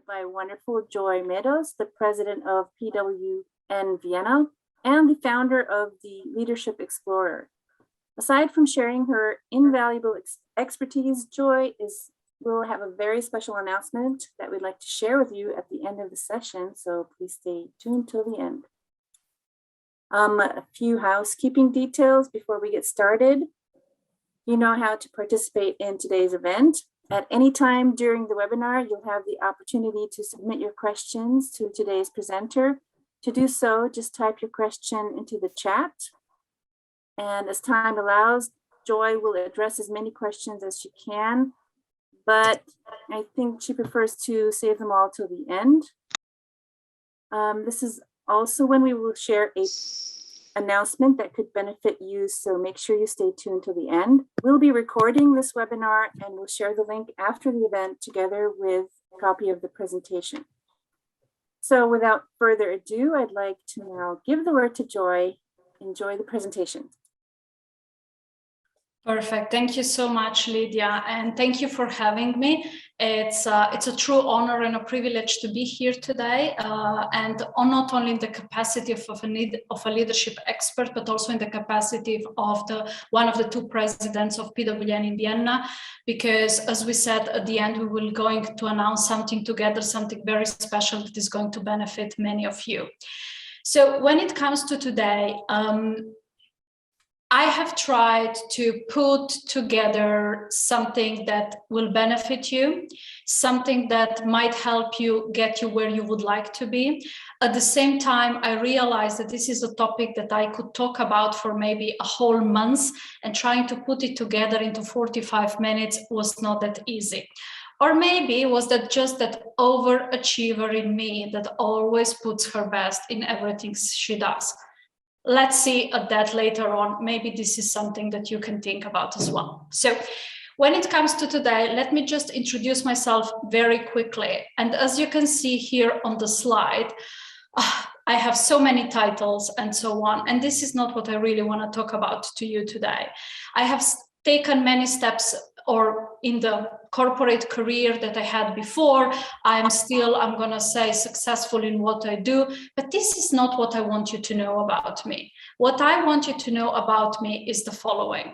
by wonderful Joy Medos, the president of PWN Vienna and the founder of the Leadership Explorer. Aside from sharing her invaluable expertise, Joy will have a very special announcement that we'd like to share with you at the end of the session, so please stay tuned till the end. A few housekeeping details before we get started. You know how to participate in today's event. At any time during the webinar, you'll have the opportunity to submit your questions to today's presenter. To do so, just type your question into the chat. And as time allows, Joy will address as many questions as she can, but I think she prefers to save them all till the end. This is also when we will share an announcement that could benefit you, so make sure you stay tuned till the end. We'll be recording this webinar and we'll share the link after the event together with a copy of the presentation. So without further ado, I'd like to now give the word to Joy. Enjoy the presentation. Perfect. Thank you so much, Lydia, and thank you for having me. It's a true honor and a privilege to be here today, and not only in the capacity of a leadership expert, but also in the capacity of one of the two presidents of PWN in Vienna, because as we said at the end, we will going to announce something together, something very special that is going to benefit many of you. So when it comes to today, I have tried to put together something that will benefit you, something that might help you get you where you would like to be. At the same time, I realized that this is a topic that I could talk about for maybe a whole month, and trying to put it together into 45 minutes was not that easy. Or maybe was that just that overachiever in me that always puts her best in everything she does. Let's see at that later on. Maybe this is something that you can think about as well. So when it comes to today, let me just introduce myself very quickly. And as you can see here on the slide, I have so many titles and so on. And this is not what I really want to talk about to you today. I have taken many steps or in the corporate career that I had before. I'm going to say, successful in what I do, but this is not what I want you to know about me. What I want you to know about me is the following.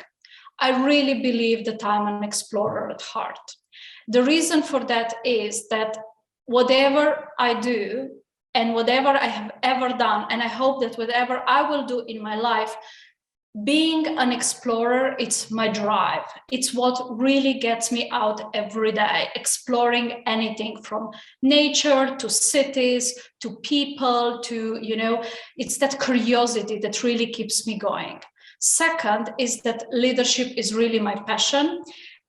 I really believe that I'm an explorer at heart. The reason for that is that whatever I do and whatever I have ever done, and I hope that whatever I will do in my life, being an explorer, it's my drive. It's what really gets me out every day, exploring anything from nature to cities to people to, it's that curiosity that really keeps me going. Second is that leadership is really my passion.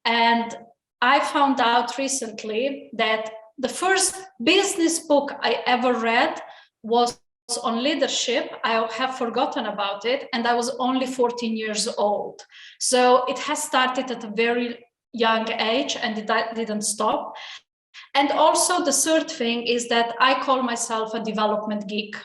And I found out recently that the first business book I ever read was on leadership. I have forgotten about it, and I was only 14 years old. So it has started at a very young age, and it didn't stop. And also the third thing is that I call myself a development geek.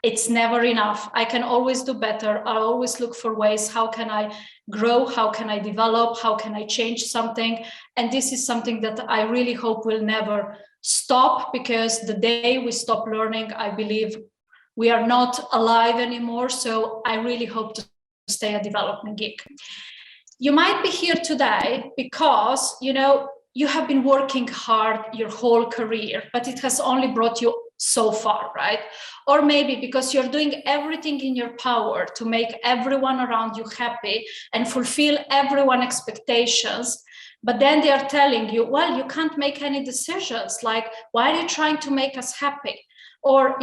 It's never enough. I can always do better. I always look for ways. How can I grow? How can I develop? How can I change something? And this is something that I really hope will never stop, because the day we stop learning, I believe we are not alive anymore. So I really hope to stay a development geek. You might be here today because, you have been working hard your whole career, but it has only brought you so far, right? Or maybe because you're doing everything in your power to make everyone around you happy and fulfill everyone's expectations. But then they are telling you, well, you can't make any decisions. Like, why are you trying to make us happy? Or,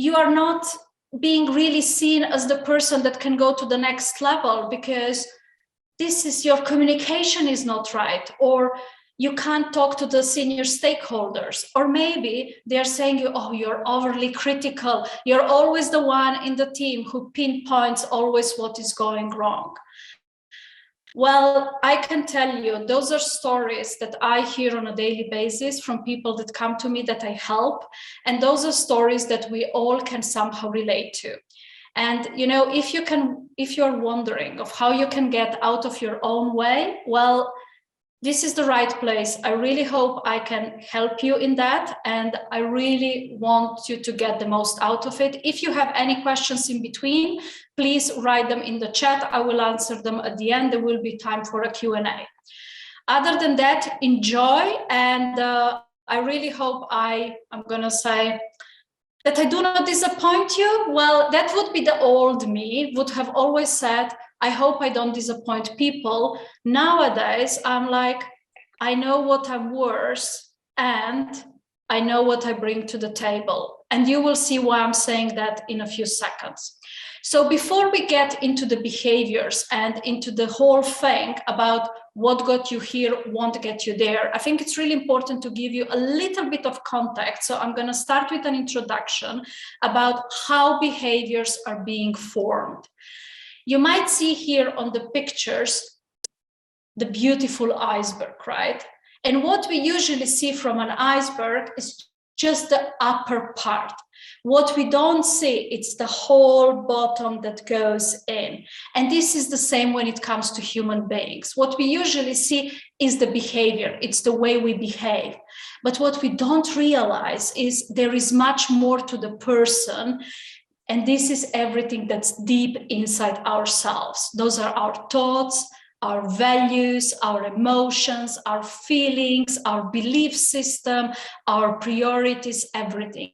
you are not being really seen as the person that can go to the next level because your communication is not right, or you can't talk to the senior stakeholders, or maybe they're saying you're overly critical. You're always the one in the team who pinpoints always what is going wrong. Well, I can tell you, those are stories that I hear on a daily basis from people that come to me that I help. And those are stories that we all can somehow relate to. And, if you're wondering of how you can get out of your own way, well, this is the right place. I really hope I can help you in that. And I really want you to get the most out of it. If you have any questions in between, please write them in the chat. I will answer them at the end. There will be time for a Q&A. Other than that, enjoy. And I really hope I'm going to say that I do not disappoint you. Well, that would be the old me, would have always said, I hope I don't disappoint people. Nowadays, I'm like, I know what I'm worth and I know what I bring to the table. And you will see why I'm saying that in a few seconds. So before we get into the behaviors and into the whole thing about what got you here won't get you there, I think it's really important to give you a little bit of context. So I'm going to start with an introduction about how behaviors are being formed. You might see here on the pictures the beautiful iceberg, right? And what we usually see from an iceberg is just the upper part. What we don't see, it's the whole bottom that goes in. And this is the same when it comes to human beings. What we usually see is the behavior, it's the way we behave. But what we don't realize is there is much more to the person. And this is everything that's deep inside ourselves. Those are our thoughts, our values, our emotions, our feelings, our belief system, our priorities, everything.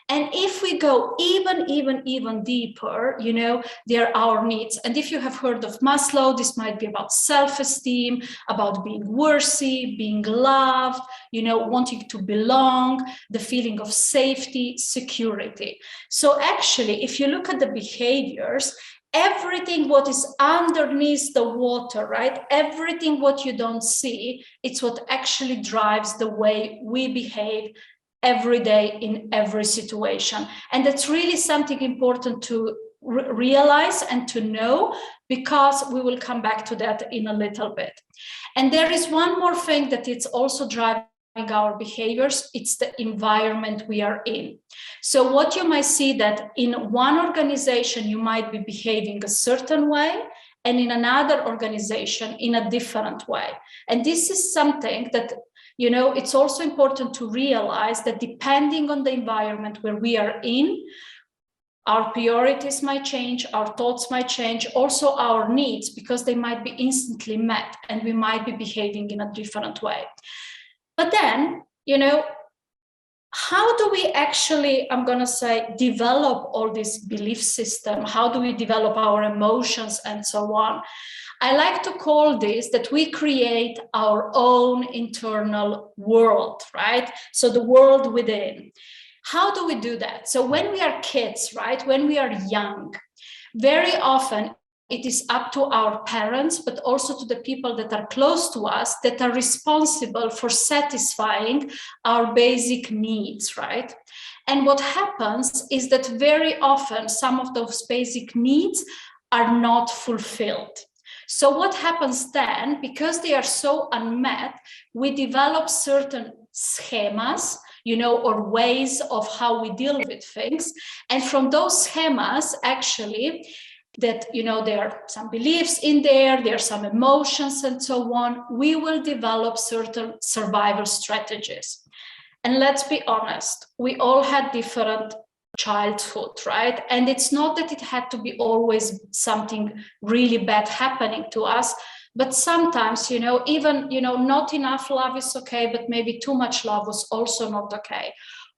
And if we go even deeper, you know, there are our needs. And if you have heard of Maslow, this might be about self-esteem, about being worthy, being loved, you know, wanting to belong, the feeling of safety, security. So actually, if you look at the behaviors, everything what is underneath the water, right? Everything what you don't see, it's what actually drives the way we behave every day in every situation. And that's really something important to realize and to know, because we will come back to that in a little bit. And there is one more thing that it's also driving our behaviors, it's the environment we are in. So what you might see that in one organization, you might be behaving a certain way, and in another organization in a different way. And this is something that, you know, it's also important to realize that depending on the environment where we are in, our priorities might change, our thoughts might change, also our needs, because they might be instantly met and we might be behaving in a different way. But then, you know, how do we actually, I'm going to say, develop all this belief system? How do we develop our emotions and so on? I like to call this that we create our own internal world, right? So the world within. How do we do that? So when we are kids, right, when we are young, very often it is up to our parents, but also to the people that are close to us that are responsible for satisfying our basic needs, right? And what happens is that very often some of those basic needs are not fulfilled. So what happens then, because they are so unmet, we develop certain schemas, you know, or ways of how we deal with things. And from those schemas, actually, that, you know, there are some beliefs in there, there are some emotions and so on, we will develop certain survival strategies. And let's be honest, we all had different childhood, right? And it's not that it had to be always something really bad happening to us, but sometimes, you know, even, you know, not enough love is okay, but maybe too much love was also not okay.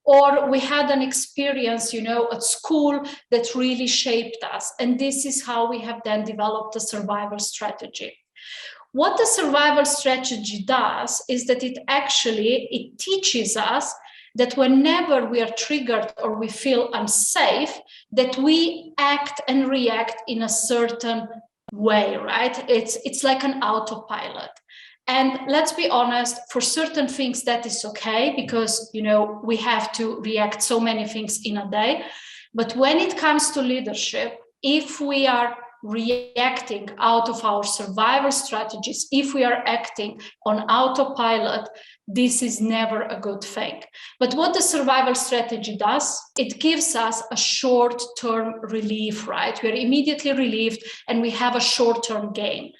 Or we had an experience, you know, at school that really shaped us. And this is how we have then developed a survival strategy. What the survival strategy does is that it teaches us that whenever we are triggered or we feel unsafe, that we act and react in a certain way, right? It's like an autopilot. And let's be honest, for certain things that is okay, because, you know, we have to react so many things in a day. But when it comes to leadership, if we are reacting out of our survival strategies, if we are acting on autopilot, this is never a good thing. But what the survival strategy does, it gives us a short-term relief, right? We're immediately relieved and we have a short-term gain.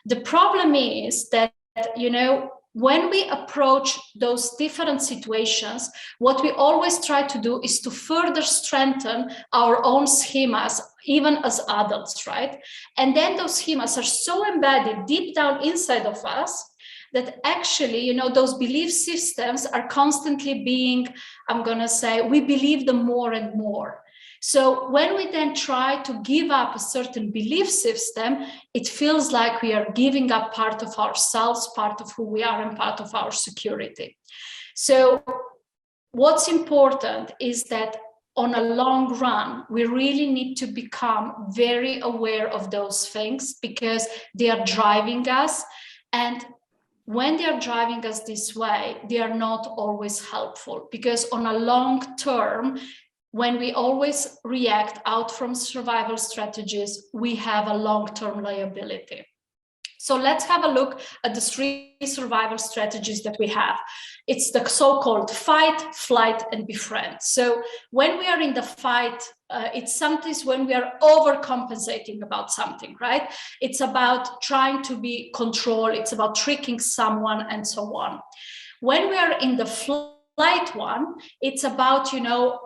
The problem is that you know, when we approach those different situations, what we always try to do is to further strengthen our own schemas, even as adults, right? And then those schemas are so embedded deep down inside of us that actually, you know, those belief systems are constantly being, I'm gonna say, we believe them more and more. So when we then try to give up a certain belief system, it feels like we are giving up part of ourselves, part of who we are, and part of our security. So what's important is that on a long run, we really need to become very aware of those things because they are driving us. And when they are driving us this way, they are not always helpful, because on a long term, when we always react out from survival strategies, we have a long-term liability. So let's have a look at the 3 survival strategies that we have. It's the so-called fight, flight, and befriend. So when we are in the fight, it's sometimes when we are overcompensating about something, right? It's about trying to be controlled. It's about tricking someone and so on. When we are in the flight one, it's about, you know,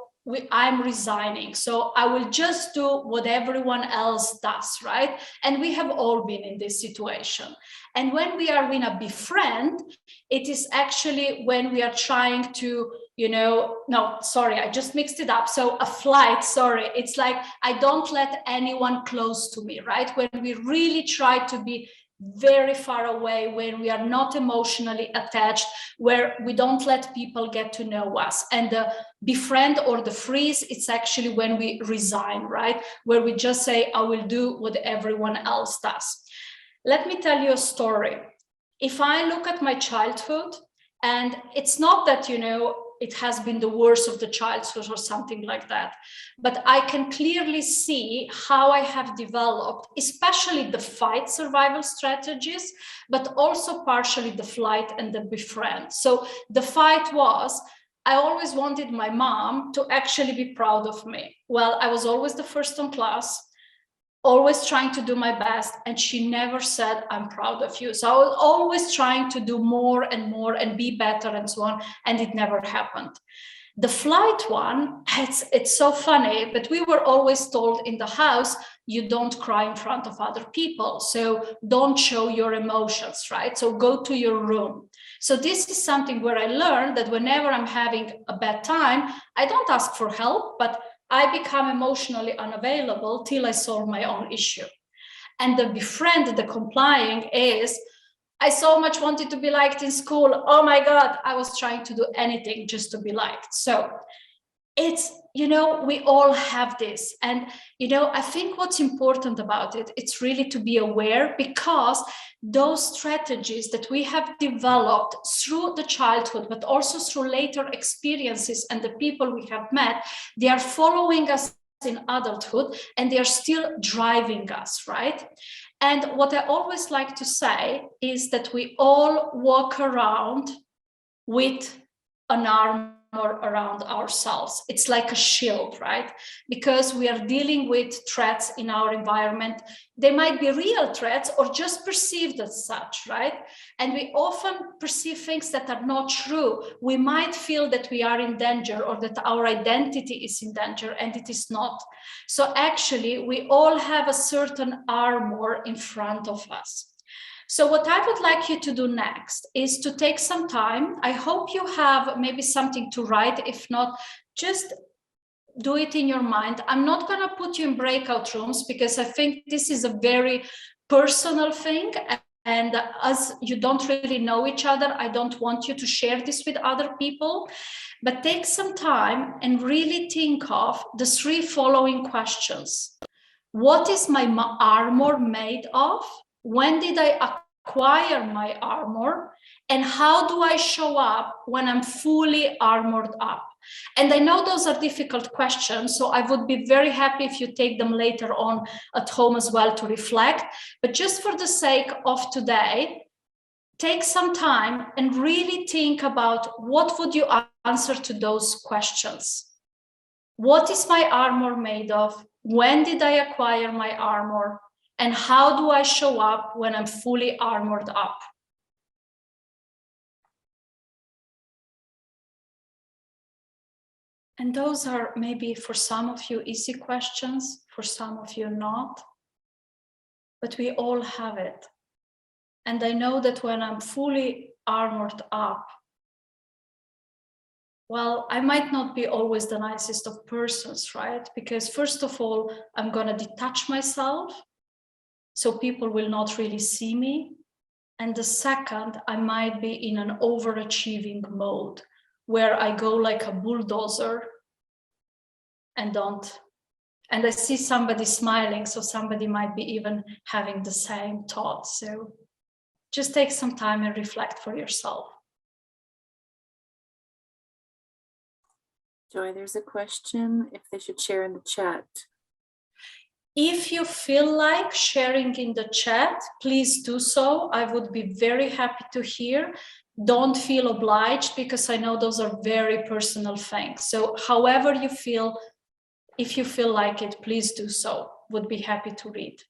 I'm resigning, so I will just do what everyone else does, right? And we have all been in this situation. And when we are in a befriend, it is actually when we are trying to, you know, no, sorry, I just mixed it up. So a flight, sorry, it's like I don't let anyone close to me, right? When we really try to be very far away, when we are not emotionally attached, where we don't let people get to know us. And the befriend or the freeze, it's actually when we resign, right? Where we just say, I will do what everyone else does. Let me tell you a story. If I look at my childhood, and it's not that, you know, it has been the worst of the childhood or something like that, but I can clearly see how I have developed, especially the fight survival strategies, but also partially the flight and the befriend. So the fight was, I always wanted my mom to actually be proud of me. Well, I was always the first in class, always trying to do my best, and she never said, I'm proud of you. So I was always trying to do more and be better and so on, and it never happened. The flight one, it's so funny, but we were always told in the house, you don't cry in front of other people, so don't show your emotions, right? So go to your room. So this is something where I learned that whenever I'm having a bad time, I don't ask for help, but I become emotionally unavailable till I solve my own issue. And the befriend, the complying is, I so much wanted to be liked in school. Oh my God, I was trying to do anything just to be liked. So it's, you know, we all have this. And, you know, I think what's important about it, it's really to be aware, because those strategies that we have developed through the childhood, but also through later experiences and the people we have met, they are following us in adulthood and they are still driving us, right? And what I always like to say is that we all walk around with an armor around ourselves. It's like a shield, right? Because we are dealing with threats in our environment. They might be real threats or just perceived as such, right? And we often perceive things that are not true. We might feel that we are in danger or that our identity is in danger, and it is not. So actually, we all have a certain armor in front of us. So what I would like you to do next is to take some time. I hope you have maybe something to write. If not, just do it in your mind. I'm not going to put you in breakout rooms because I think this is a very personal thing. And as you don't really know each other, I don't want you to share this with other people. But take some time and really think of the 3 following questions. What is my armor made of? When did I acquire my armor? And how do I show up when I'm fully armored up? And I know those are difficult questions, so I would be very happy if you take them later on at home as well to reflect. But just for the sake of today, take some time and really think about what would you answer to those questions. What is my armor made of? When did I acquire my armor? And how do I show up when I'm fully armored up? And those are maybe for some of you easy questions, for some of you not. But we all have it. And I know that when I'm fully armored up, well, I might not be always the nicest of persons, right? Because first of all, I'm going to detach myself so people will not really see me. And the second, I might be in an overachieving mode where I go like a bulldozer and I see somebody smiling, so somebody might be even having the same thought. So just take some time and reflect for yourself. Joy, there's a question if they should share in the chat. If you feel like sharing in the chat, please do so. I would be very happy to hear. Don't feel obliged, because I know those are very personal things. So however you feel, if you feel like it, please do so. Would be happy to read.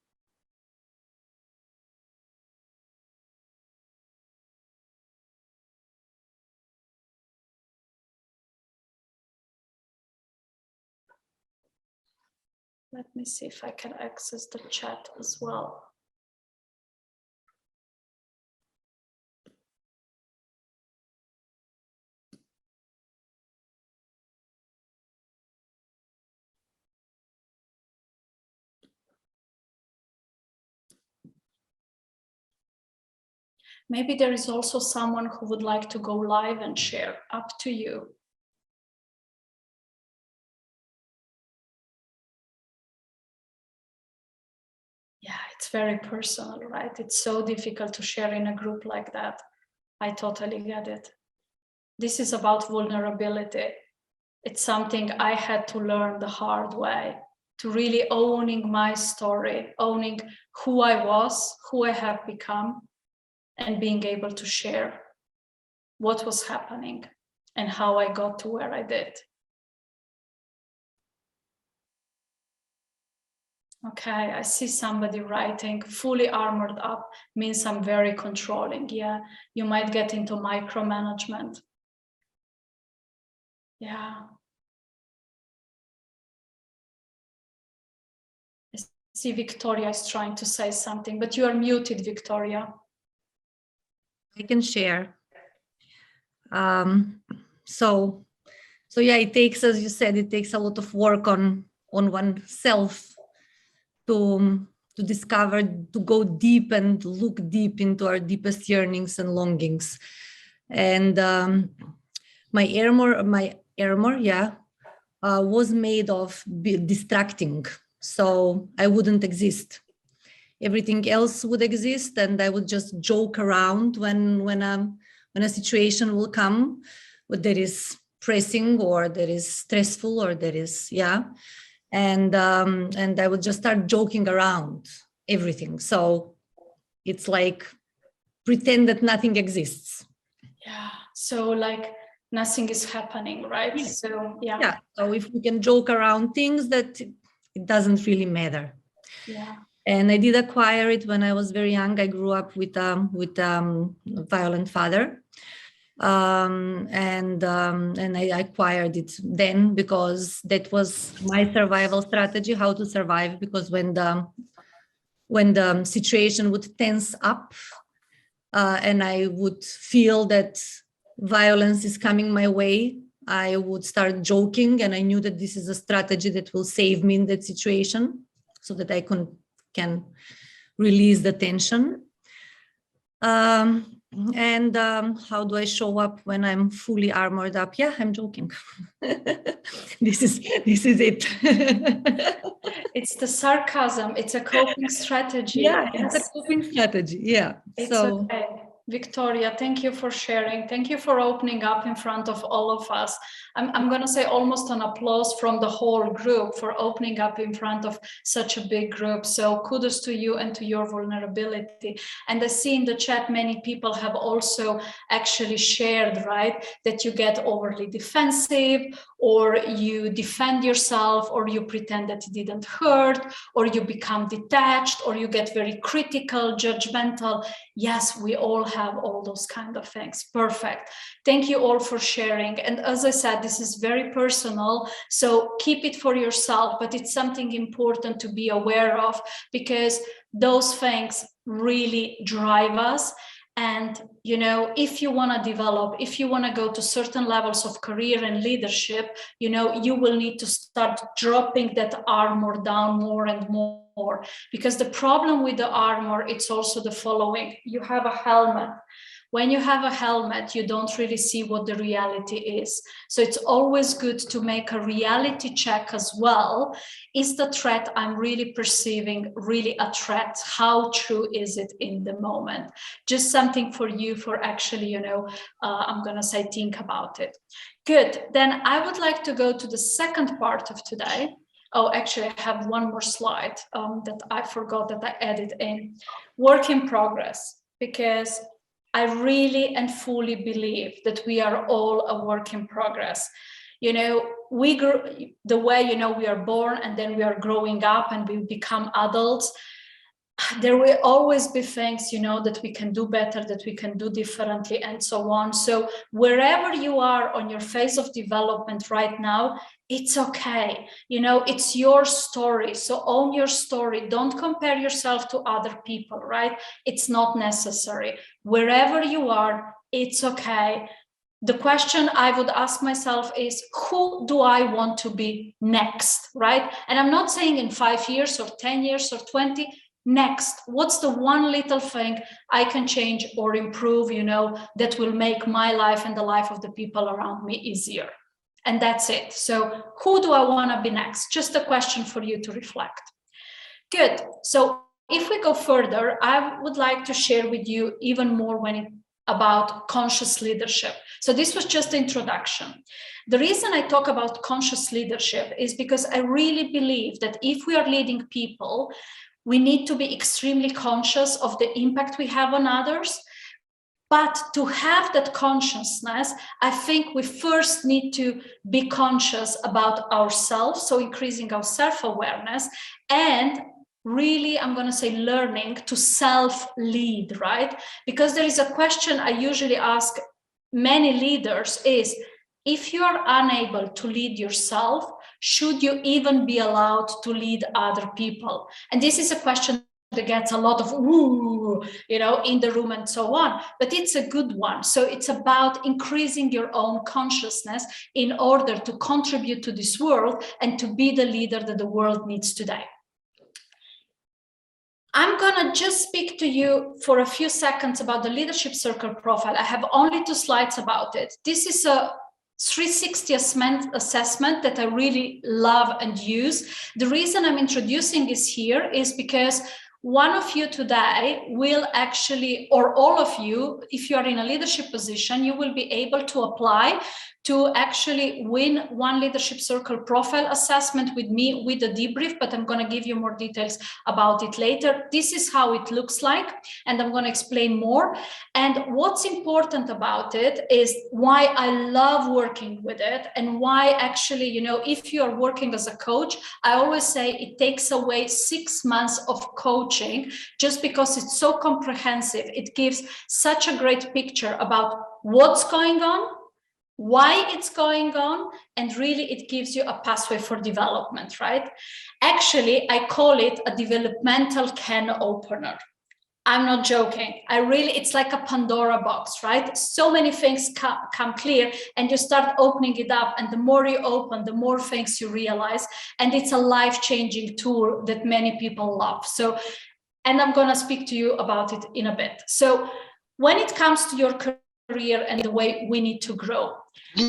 Let me see if I can access the chat as well. Maybe there is also someone who would like to go live and share. Up to you. Yeah, it's very personal, right? It's so difficult to share in a group like that. I totally get it. This is about vulnerability. It's something I had to learn the hard way, to really owning my story, owning who I was, who I have become, and being able to share what was happening and how I got to where I did. Okay, I see somebody writing, fully armored up means I'm very controlling. Yeah, you might get into micromanagement. Yeah. I see Victoria is trying to say something, but you are muted, Victoria. I can share. So yeah, it takes, as you said, it takes a lot of work on oneself to discover, to go deep and look deep into our deepest yearnings and longings. And my armor, yeah, was made of distracting, so I wouldn't exist. Everything else would exist, and I would just joke around when a situation will come, but there is pressing, or there is stressful, or there is, yeah. And I would just start joking around everything. So it's like pretend that nothing exists. Yeah. So like nothing is happening, right? Yeah. So yeah. Yeah. So if we can joke around things, that it doesn't really matter. Yeah. And I did acquire it when I was very young. I grew up with a violent father. And I acquired it then because that was my survival strategy, how to survive. Because when the situation would tense up, and I would feel that violence is coming my way, I would start joking, and I knew that this is a strategy that will save me in that situation, so that I can release the tension. And how do I show up when I'm fully armored up? Yeah, I'm joking. This is it. It's the sarcasm. It's a coping strategy. Yeah, Yes. it's a coping strategy. Yeah. It's so okay. Victoria, thank you for sharing. Thank you for opening up in front of all of us. I'm going to say almost an applause from the whole group for opening up in front of such a big group. So kudos to you and to your vulnerability. And I see in the chat many people have also actually shared, right, that you get overly defensive, or you defend yourself, or you pretend that it didn't hurt, or you become detached, or you get very critical, judgmental. Yes, we all have have all those kind of things. Perfect. Thank you all for sharing. And as I said, this is very personal, so keep it for yourself, but it's something important to be aware of, because those things really drive us. And, you know, if you want to develop, if you want to go to certain levels of career and leadership, you know, you will need to start dropping that armor down more and more. Because the problem with the armor, it's also the following. You have a helmet. When you have a helmet, you don't really see what the reality is. So it's always good to make a reality check as well. Is the threat I'm really perceiving really a threat? How true is it in the moment? Just something for you for actually, you know, I'm going to say, think about it. Good. Then I would like to go to the second part of today. Oh, actually, I have one more slide that I forgot that I added in. Work in progress, because I really and fully believe that we are all a work in progress. You know, we grew the way, you know, we are born and then we are growing up and we become adults. There will always be things, you know, that we can do better, that we can do differently, and so on. So wherever you are on your phase of development right now, it's okay. You know, it's your story. So own your story. Don't compare yourself to other people, right? It's not necessary. Wherever you are, it's okay. The question I would ask myself is, who do I want to be next, right? And I'm not saying in 5 years or 10 years or 20. Next, what's the one little thing I can change or improve, you know, that will make my life and the life of the people around me easier? And that's it. So who do I want to be next? Just a question for you to reflect. Good. So if we go further, I would like to share with you even more about conscious leadership. So this was just the introduction. The reason I talk about conscious leadership is because I really believe that if we are leading people, we need to be extremely conscious of the impact we have on others. But to have that consciousness, I think we first need to be conscious about ourselves, so increasing our self-awareness, and really, I'm going to say, learning to self-lead, right? Because there is a question I usually ask many leaders is, if you are unable to lead yourself, should you even be allowed to lead other people? And this is a question that gets a lot of ooh, you know, in the room and so on, but it's a good one. So it's about increasing your own consciousness in order to contribute to this world and to be the leader that the world needs today. I'm gonna just speak to you for a few seconds about the leadership circle profile. I have only 2 slides about it. This is a 360 assessment that I really love and use. The reason I'm introducing this here is because one of you today will actually, or all of you, if you are in a leadership position, you will be able to apply to actually win one leadership circle profile assessment with me with a debrief, but I'm going to give you more details about it later. This is how it looks like, and I'm going to explain more. And what's important about it is why I love working with it, and why actually, you know, if you are working as a coach, I always say it takes away 6 months of coaching, just because it's so comprehensive. It gives such a great picture about what's going on, why it's going on, and really it gives you a pathway for development, right? Actually, I call it a developmental can opener. I'm not joking. It's like a Pandora box, right? So many things come clear, and you start opening it up, and the more you open, the more things you realize, and it's a life-changing tool that many people love. So, and I'm gonna speak to you about it in a bit. So when it comes to your career and the way we need to grow,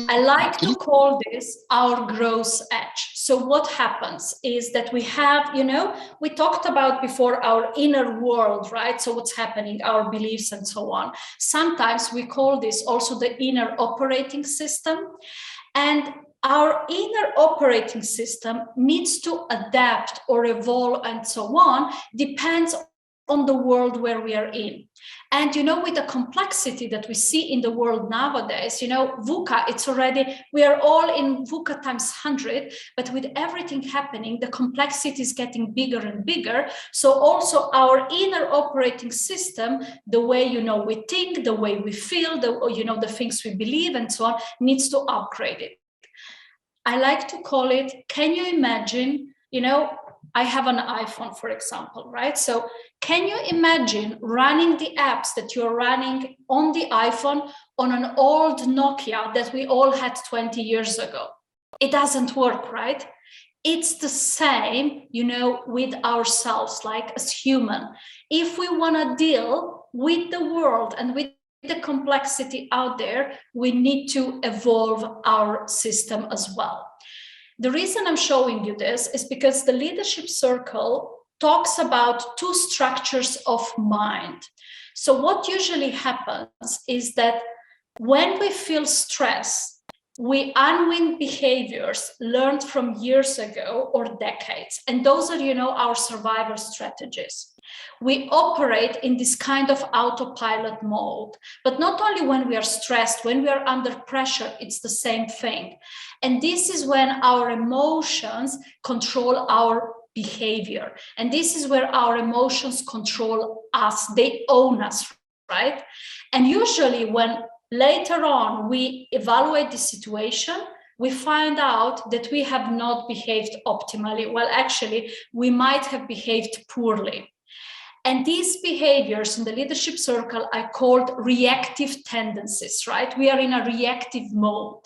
I like to call this our growth edge. So what happens is that we have, you know, we talked about before our inner world, right? So what's happening, our beliefs and so on. Sometimes we call this also the inner operating system. And our inner operating system needs to adapt or evolve and so on, depends on the world where we are in. And, you know, with the complexity that we see in the world nowadays, you know, VUCA, it's already, we are all in VUCA times 100, but with everything happening, the complexity is getting bigger and bigger. So also our inner operating system, the way, you know, we think, the way we feel, you know, the things we believe and so on, needs to upgrade it. I like to call it, can you imagine, you know, I have an iPhone, for example, right? So can you imagine running the apps that you're running on the iPhone on an old Nokia that we all had 20 years ago? It doesn't work, right? It's the same, you know, with ourselves, like as human. If we want to deal with the world and with the complexity out there, we need to evolve our system as well. The reason I'm showing you this is because the leadership circle talks about two structures of mind. So what usually happens is that when we feel stress, we unwind behaviors learned from years ago or decades. And those are, you know, our survival strategies. We operate in this kind of autopilot mode, but not only when we are stressed, when we are under pressure, it's the same thing. And this is when our emotions control our behavior. And this is where our emotions control us. They own us, right? And usually when later on we evaluate the situation, we find out that we have not behaved optimally. Well, actually, we might have behaved poorly. And these behaviors in the leadership circle are called reactive tendencies, right? We are in a reactive mode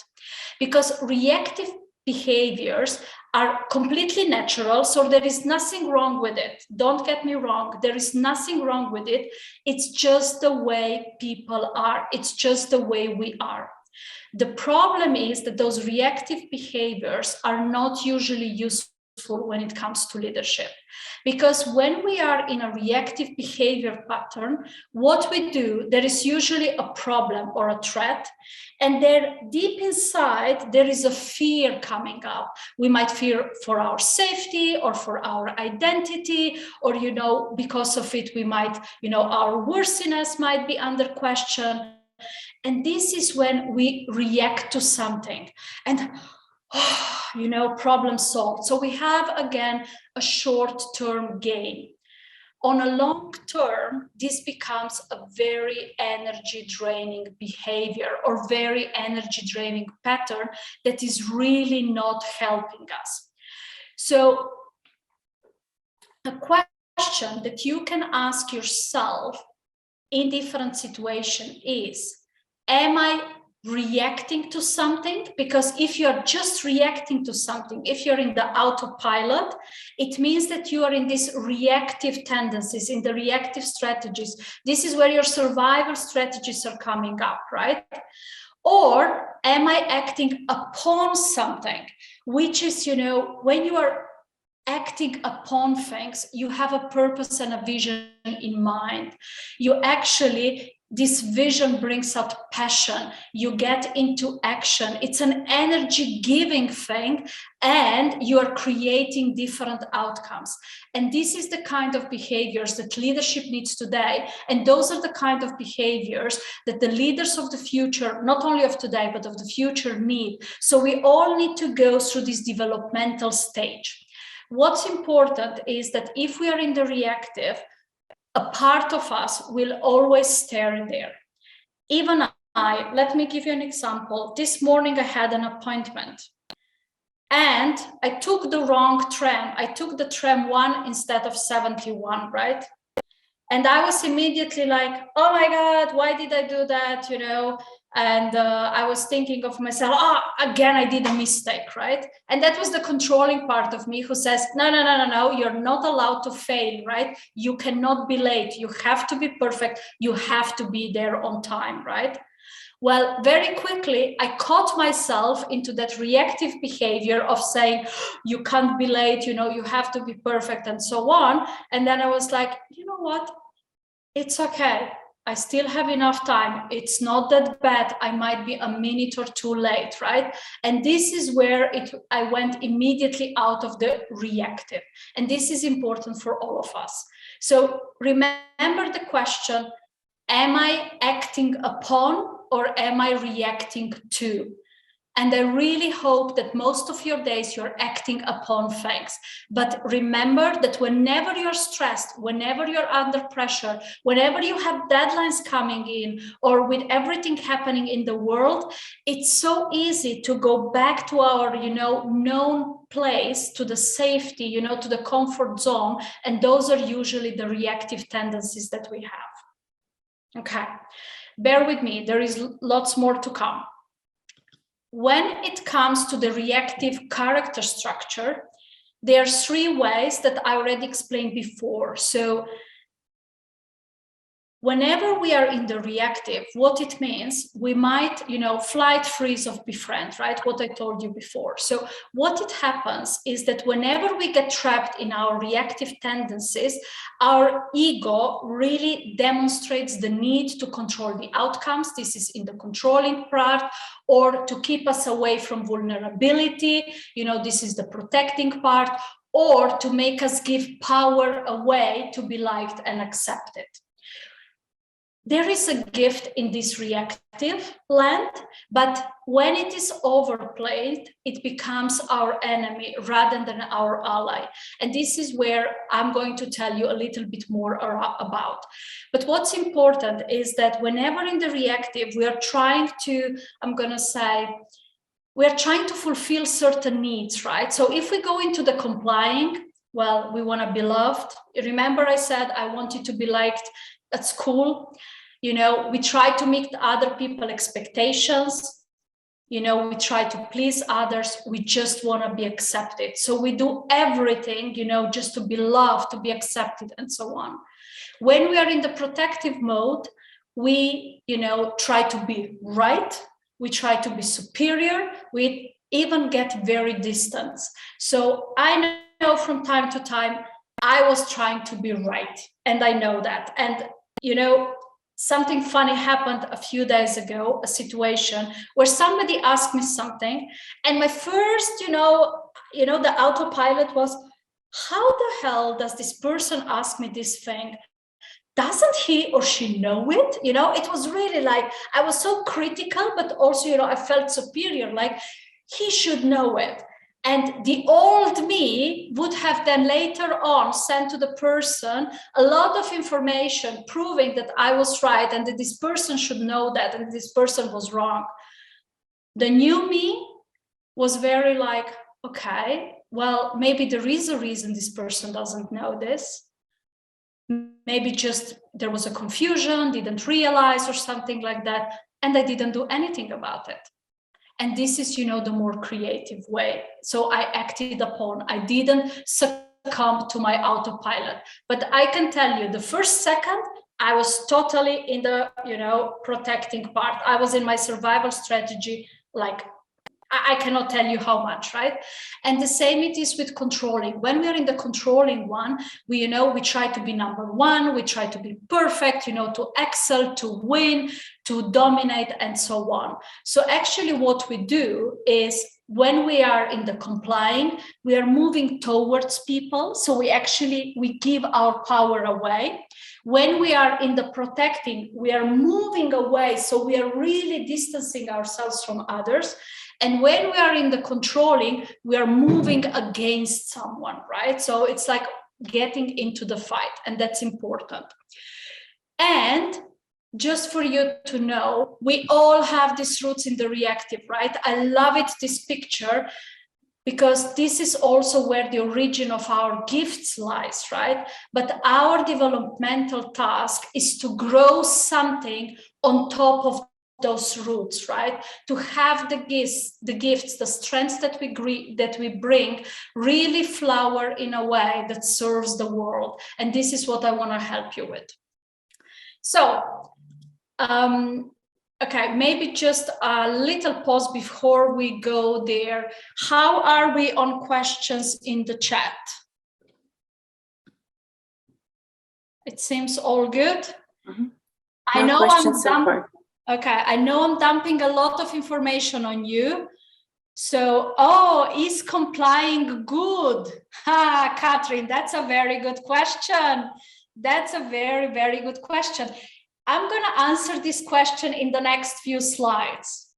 because reactive behaviors are completely natural. So there is nothing wrong with it. Don't get me wrong. There is nothing wrong with it. It's just the way people are. It's just the way we are. The problem is that those reactive behaviors are not usually useful when it comes to leadership. Because when we are in a reactive behavior pattern, what we do, there is usually a problem or a threat. And there deep inside, there is a fear coming up. We might fear for our safety or for our identity, or, you know, because of it, we might, you know, our worthiness might be under question. And this is when we react to something. And you know, problem solved. So we have, again, a short-term gain. On a long term, this becomes a very energy-draining behavior or very energy-draining pattern that is really not helping us. So a question that you can ask yourself in different situations is, am I reacting to something? Because if you're just reacting to something, if you're in the autopilot, it means that you are in these reactive tendencies, in the reactive strategies. This is where your survival strategies are coming up, right? Or am I acting upon something, which is, you know, when you are acting upon things, you have a purpose and a vision in mind. You actually, this vision brings out passion. You get into action. It's an energy-giving thing, and you are creating different outcomes. And this is the kind of behaviors that leadership needs today. And those are the kind of behaviors that the leaders of the future, not only of today, but of the future, need. So we all need to go through this developmental stage. What's important is that if we are in the reactive, a part of us will always stay there. Even let me give you an example. This morning I had an appointment and I took the wrong tram. I took the tram 1 instead of 71, right? And I was immediately like, oh my God, why did I do that? You know, and I was thinking of myself, again, I did a mistake, right? And that was the controlling part of me who says, no, you're not allowed to fail, right? You cannot be late. You have to be perfect. You have to be there on time, right? Well, very quickly, I caught myself into that reactive behavior of saying, you can't be late, you know, you have to be perfect and so on. And then I was like, you know what? It's okay. I still have enough time. It's not that bad. I might be a minute or two late, right? And this is where I went immediately out of the reactive. And this is important for all of us. So remember the question, am I acting upon or am I reacting to? And I really hope that most of your days you're acting upon things. But remember that whenever you're stressed, whenever you're under pressure, whenever you have deadlines coming in, or with everything happening in the world, it's so easy to go back to our, known place, to the safety, to the comfort zone. And those are usually the reactive tendencies that we have. Okay, bear with me. There is lots more to come. When it comes to the reactive character structure, there are 3 ways that I already explained before. So whenever we are in the reactive, what it means, we might, flight, freeze, or befriend, right? What I told you before. So what it happens is that whenever we get trapped in our reactive tendencies, our ego really demonstrates the need to control the outcomes. This is in the controlling part, or to keep us away from vulnerability. This is the protecting part, or to make us give power away to be liked and accepted. There is a gift in this reactive land, but when it is overplayed, it becomes our enemy rather than our ally. And this is where I'm going to tell you a little bit more about. But what's important is that whenever in the reactive, we are trying to, we're trying to fulfill certain needs, right? So if we go into the complying, well, we want to be loved. Remember I said I wanted to be liked at school. We try to meet other people's expectations. We try to please others. We just want to be accepted. So we do everything, just to be loved, to be accepted, and so on. When we are in the protective mode, we, try to be right. We try to be superior. We even get very distant. So I know from time to time, I was trying to be right. And I know that. And, something funny happened a few days ago, a situation where somebody asked me something. And my first, the autopilot was, how the hell does this person ask me this thing? Doesn't he or she know it? It was really like, I was so critical, but also, I felt superior, like he should know it. And the old me would have then later on sent to the person a lot of information proving that I was right and that this person should know that and this person was wrong. The new me was very like, okay, well, maybe there is a reason this person doesn't know this. Maybe just there was a confusion, didn't realize or something like that. And I didn't do anything about it. And this is, the more creative way. So I acted upon, I didn't succumb to my autopilot. But I can tell you the first second, I was totally in the, protecting part. I was in my survival strategy, like I cannot tell you how much, right? And the same it is with controlling. When we are in the controlling one, we try to be number one, we try to be perfect, to excel, to win, to dominate, and so on. So actually what we do is when we are in the complying, we are moving towards people. So we give our power away. When we are in the protecting, we are moving away. So we are really distancing ourselves from others. And when we are in the controlling, we are moving against someone, right? So it's like getting into the fight, and that's important. And just for you to know, we all have these roots in the reactive, right? I love it, this picture, because this is also where the origin of our gifts lies, right? But our developmental task is to grow something on top of those roots, right? To have the gifts, the strengths that we bring really flower in a way that serves the world. And this is what I want to help you with. So, okay, maybe just a little pause before we go there. How are we on questions in the chat? It seems all good. Mm-hmm. I No know questions so far. Okay, I know I'm dumping a lot of information on you. So, is complying good? Catherine, that's a very good question. That's a very, very good question. I'm going to answer this question in the next few slides.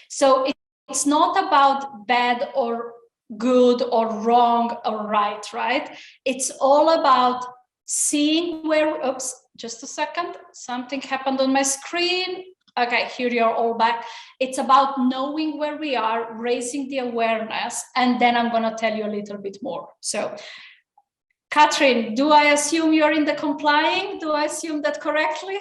So it's not about bad or good or wrong or right? It's all about seeing where, just a second, something happened on my screen. Okay, here you're all back. It's about knowing where we are, raising the awareness, and then I'm going to tell you a little bit more. So, Catherine, do I assume you're in the complying? Do I assume that correctly?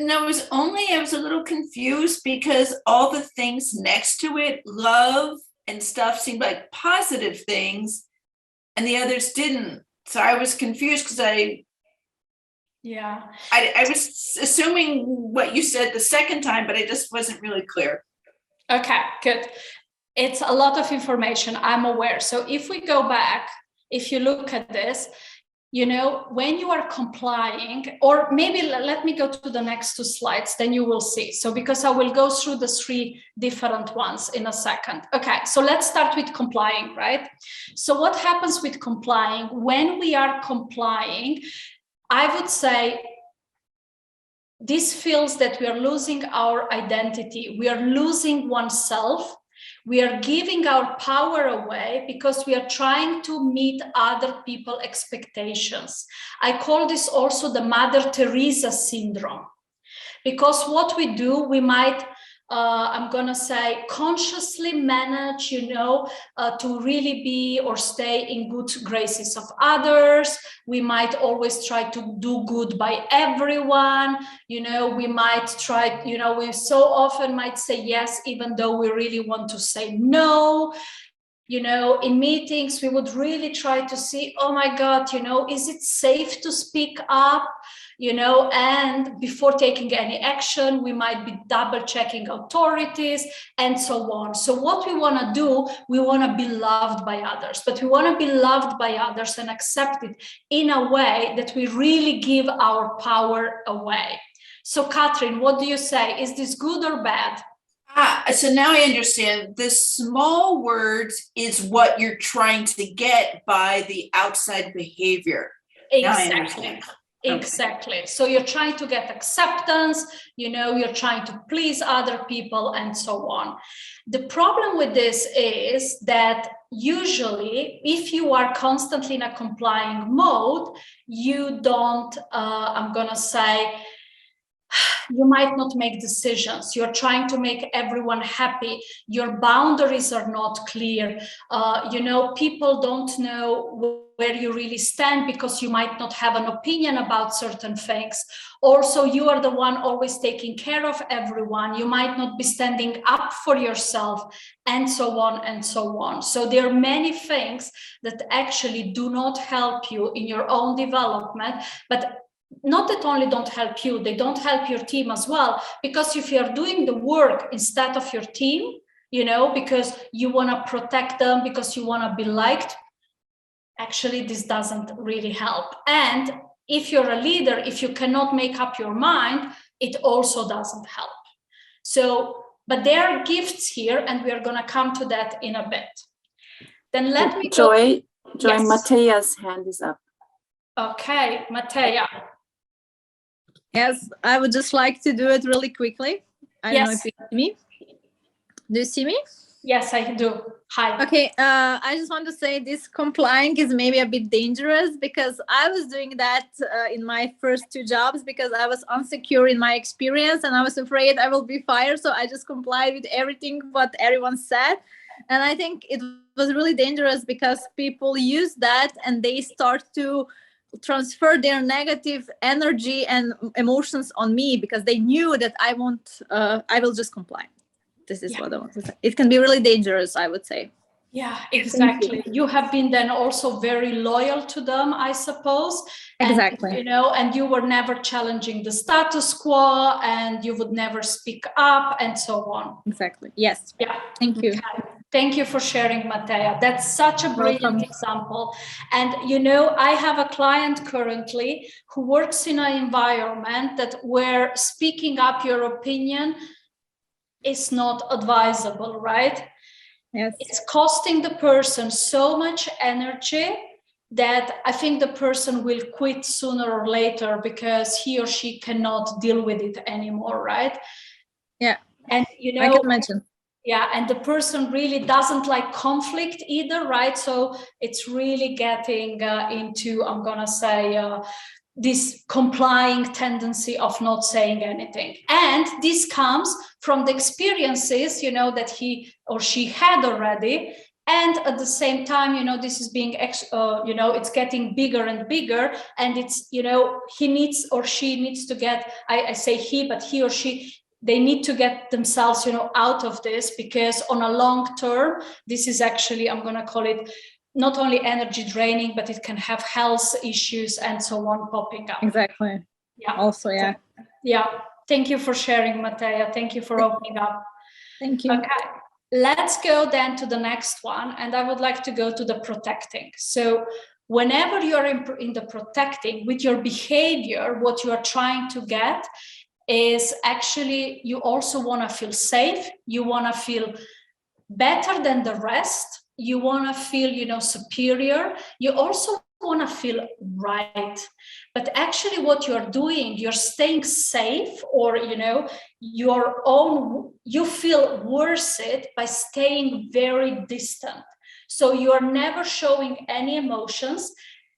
No, I was a little confused because all the things next to it, love and stuff, seemed like positive things, and the others didn't. So I was confused because I was assuming what you said the second time, but I just wasn't really clear. Okay, good. It's a lot of information, I'm aware. So if we go back, if you look at this, when you are complying, or maybe let me go to the next two slides, then you will see. So because I will go through the three different ones in a second. Okay, so let's start with complying, right? So what happens with complying? When we are complying, I would say this feels that we are losing our identity. We are losing oneself. We are giving our power away because we are trying to meet other people's expectations. I call this also the Mother Teresa syndrome. Because what we do, we might, I'm going to say, consciously manage, to really be or stay in good graces of others. We might always try to do good by everyone. We might try, we so often might say yes, even though we really want to say no. In meetings, we would really try to see, oh my God, is it safe to speak up? And before taking any action, we might be double checking authorities and so on. So what we want to do, we want to be loved by others, but we want to be loved by others and accepted in a way that we really give our power away. So Catherine, what do you say? Is this good or bad? So now I understand. The small words is what you're trying to get by the outside behavior. Exactly. Exactly. So you're trying to get acceptance, you're trying to please other people and so on. The problem with this is that usually if you are constantly in a complying mode, you don't, I'm going to say, you might not make decisions. You're trying to make everyone happy. Your boundaries are not clear. People don't know where you really stand because you might not have an opinion about certain things. Also, you are the one always taking care of everyone. You might not be standing up for yourself, and so on and so on. So there are many things that actually do not help you in your own development, but not that only don't help you, they don't help your team as well, because if you're doing the work instead of your team, because you want to protect them, because you want to be liked, actually this doesn't really help. And if you're a leader, if you cannot make up your mind, it also doesn't help. So, but there are gifts here, and we are going to come to that in a bit. Then let me Joy, yes. Matea's hand is up. Okay, Matea. Yes, I would just like to do it really quickly. I don't know if you see me. Do you see me? Yes, I do. Hi. Okay, I just want to say this complying is maybe a bit dangerous because I was doing that in my first two jobs because I was insecure in my experience and I was afraid I will be fired. So I just complied with everything what everyone said. And I think it was really dangerous because people use that and they start to transfer their negative energy and emotions on me because they knew that I will just comply. This is what I want to say. It can be really dangerous, I would say. Yeah, exactly. You have been then also very loyal to them, I suppose. Exactly. And, and you were never challenging the status quo and you would never speak up and so on. Exactly. Yes. Yeah. Thank you. Okay. Thank you for sharing, Matea. That's such a brilliant example. And, you know, I have a client currently who works in an environment that where speaking up your opinion is not advisable, right? Yes. It's costing the person so much energy that I think the person will quit sooner or later because he or she cannot deal with it anymore, right? Yeah. And, you know, I can imagine. Yeah, and the person really doesn't like conflict either, right? So it's really getting into, I'm gonna say, this complying tendency of not saying anything. And this comes from the experiences, you know, that he or she had already. And at the same time, you know, this is being, you know, it's getting bigger and bigger. And it's, you know, he needs or she needs to get, I say he, but he or she, they need to get themselves, you know, out of this, because on a long term, this is actually, I'm going to call it not only energy draining, but it can have health issues and so on popping up. Exactly. Yeah. Also, yeah. Yeah. Thank you for sharing, Matea. Thank you for opening up. Thank you. Okay. Let's go then to the next one. And I would like to go to the protecting. So whenever you're in the protecting with your behavior, what you are trying to get is actually you also want to feel safe. You want to feel better than the rest. You want to feel, you know, superior. You also want to feel right. But actually what you're doing, you're staying safe, or, you know, your own, you feel worse it by staying very distant. So you're never showing any emotions.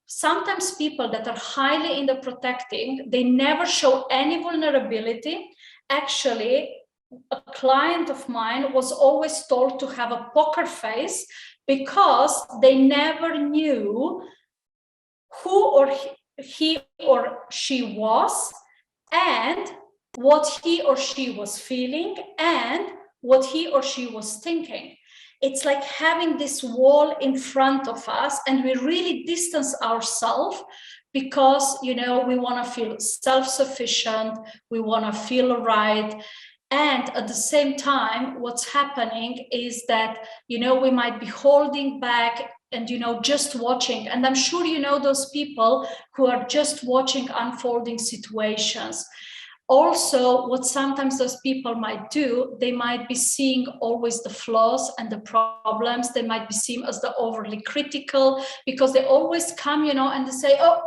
Sometimes people that are highly in the protecting, they never show any vulnerability. Actually, a client of mine was always told to have a poker face because they never knew who or he or she was, and what he or she was feeling, and what he or she was thinking. It's like having this wall in front of us, and we really distance ourselves because, you know, we want to feel self-sufficient, we want to feel right. And at the same time, what's happening is that, you know, we might be holding back and, you know, just watching. And I'm sure you know those people who are just watching unfolding situations. Also, what sometimes those people might do, they might be seeing always the flaws and the problems. They might be seen as the overly critical, because they always come, you know, and they say, oh,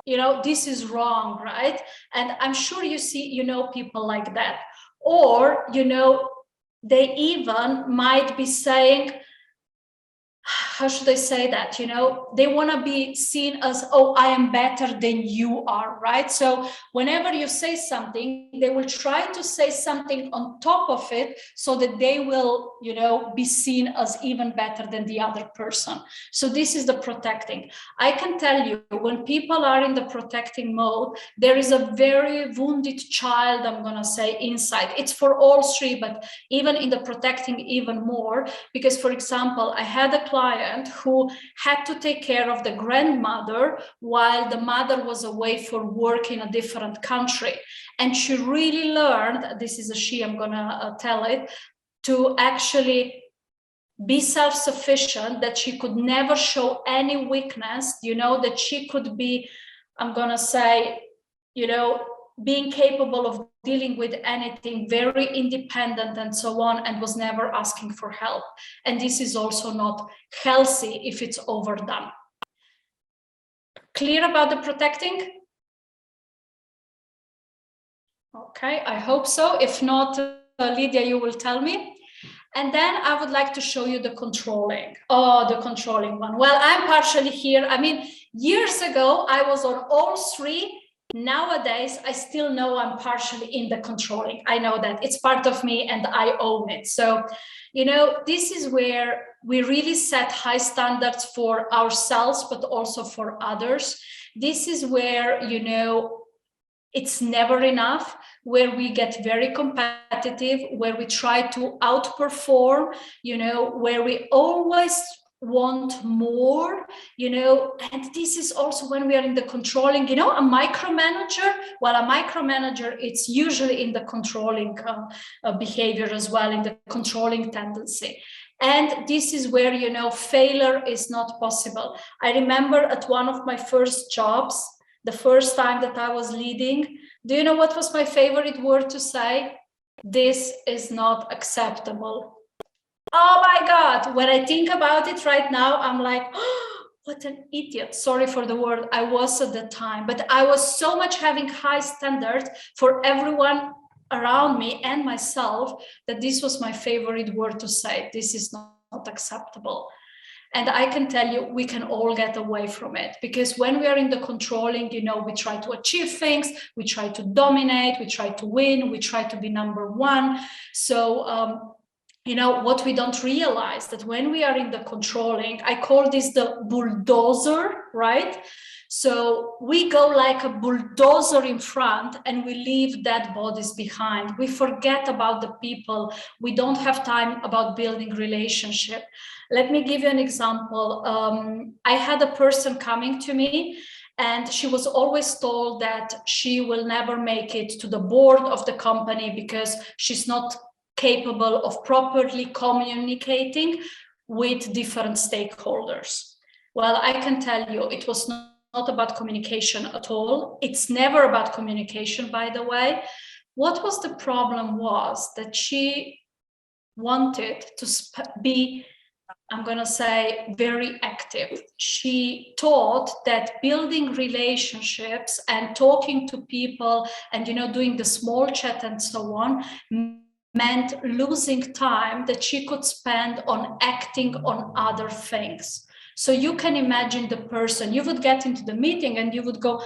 you know, this is wrong, right? And I'm sure you see, you know, people like that. Or, you know, they even might be saying, how should I say that? You know, they want to be seen as, oh, I am better than you are, right? So whenever you say something, they will try to say something on top of it so that they will, you know, be seen as even better than the other person. So this is the protecting. I can tell you, when people are in the protecting mode, there is a very wounded child, I'm going to say, inside. It's for all three, but even in the protecting even more, because, for example, I had a client who had to take care of the grandmother while the mother was away for work in a different country. And she really learned, this is a she, I'm gonna tell it, to actually be self-sufficient, that she could never show any weakness, you know, that she could be, I'm gonna say, you know, being capable of dealing with anything, very independent and so on, and was never asking for help. And this is also not healthy if it's overdone. Clear about the protecting? Okay, I hope so. If not, Lydia, you will tell me. And then I would like to show you the controlling. Oh, the controlling one. Well, I'm partially here. I mean, years ago, I was on all three. Nowadays, I still know I'm partially in the controlling. I know that it's part of me and I own it. So, you know, this is where we really set high standards for ourselves, but also for others. This is where, you know, it's never enough, where we get very competitive, where we try to outperform, you know, where we always want more, you know. And this is also when we are in the controlling, you know, a micromanager. Well, a micromanager, it's usually in the controlling behavior as well, in the controlling tendency. And this is where, you know, failure is not possible. I remember at one of my first jobs, the first time that I was leading, do you know what was my favorite word to say? This is not acceptable. Oh my God, when I think about it right now, I'm like, oh, what an idiot. Sorry for the word I was at the time, but I was so much having high standards for everyone around me and myself that this was my favorite word to say. This is not acceptable. And I can tell you, we can all get away from it, because when we are in the controlling, you know, we try to achieve things, we try to dominate, we try to win, we try to be number one. So, you know, what we don't realize that when we are in the controlling, I call this the bulldozer, right? So we go like a bulldozer in front and we leave dead bodies behind. We forget about the people. We don't have time about building relationship. Let me give you an example. I had a person coming to me and she was always told that she will never make it to the board of the company because she's not capable of properly communicating with different stakeholders. Well, I can tell you, it was not about communication at all. It's never about communication, by the way. What was the problem was that she wanted to be, I'm going to say, very active. She thought that building relationships and talking to people and, you know, doing the small chat and so on meant losing time that she could spend on acting on other things. So you can imagine the person, you would get into the meeting and you would go,